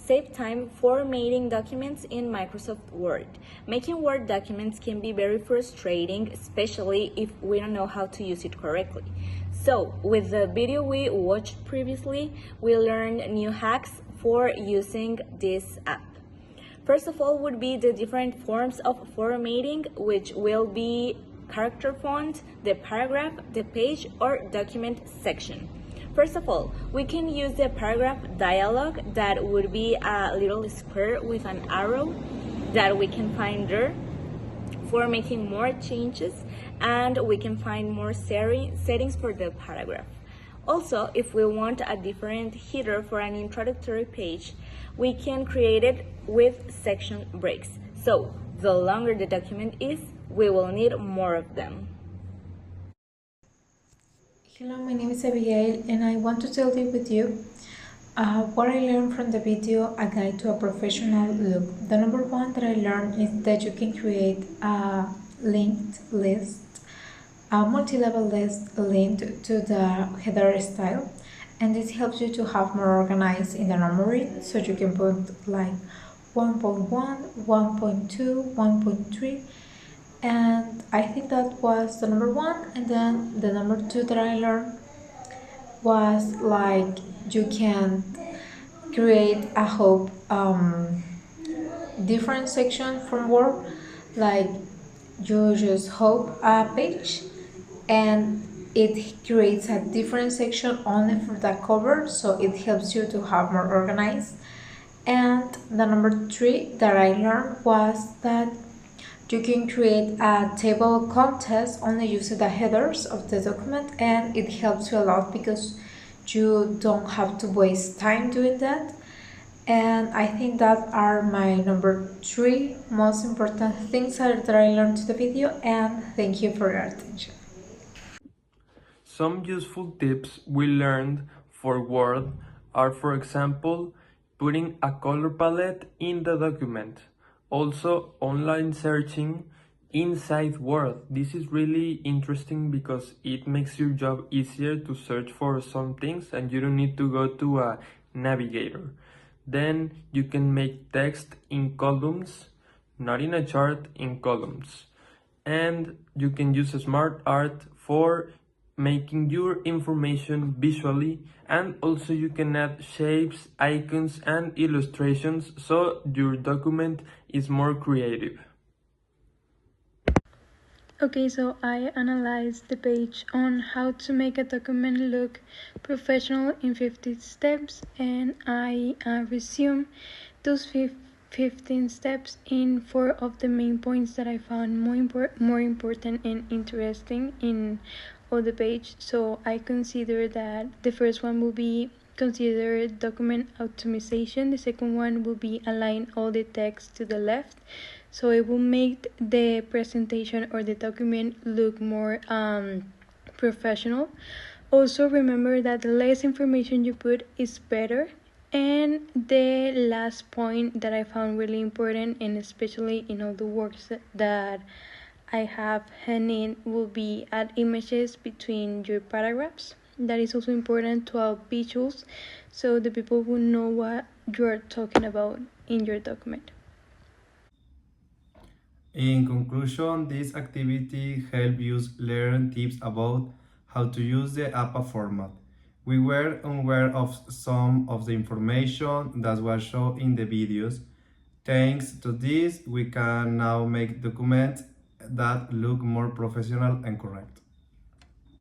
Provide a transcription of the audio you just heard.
save time formatting documents in Microsoft Word. Making Word documents can be very frustrating, especially if we don't know how to use it correctly. So, with the video we watched previously, we learned new hacks for using this app. First of all would be the different forms of formatting, which will be character font, the paragraph, the page, or document section. First of all, we can use the paragraph dialog, that would be a little square with an arrow that we can find there for making more changes, and we can find more settings for the paragraph. Also, if we want a different header for an introductory page, we can create it with section breaks. So, the longer the document is, we will need more of them. Hello, my name is Abigail and I want to tell you what I learned from the video, A Guide to a Professional Look. The number one that I learned is that you can create a linked list, a multi-level list linked to the header style, and this helps you to have more organized in the numbering, so you can put like 1.1, 1.2, 1.3, and I think that was the number one. And then the number two that I learned was like you can create a whole different section from Word, like you just hope a page and it creates a different section only for the cover, so it helps you to have more organized. And the number three that I learned was that you can create a table of contents only using the headers of the document, and it helps you a lot because you don't have to waste time doing that. And I think that are my number three most important things that I learned to the video, and thank you for your attention. Some useful tips we learned for Word are, for example, putting a color palette in the document. Also, online searching inside Word. This is really interesting because it makes your job easier to search for some things and you don't need to go to a navigator. Then you can make text in columns, not in a chart, in columns. And you can use smart art for making your information visually, and also you can add shapes, icons and illustrations so your document is more creative. Okay, so I analyzed the page on how to make a document look professional in 50 steps, and I resumed those 15 steps in 4 of the main points that I found more important and interesting in all the page. So I consider that the first one will be consider document optimization. The second one will be align all the text to the left, so it will make the presentation or the document look more professional. Also remember that the less information you put is better. And the last point that I found really important, and especially in all the works that I have hand in, will be add images between your paragraphs. That is also important to add visuals, so the people will know what you're talking about in your document. In conclusion, this activity helped you learn tips about how to use the APA format. We were unaware of some of the information that was shown in the videos. Thanks to this, we can now make documents that look more professional and correct.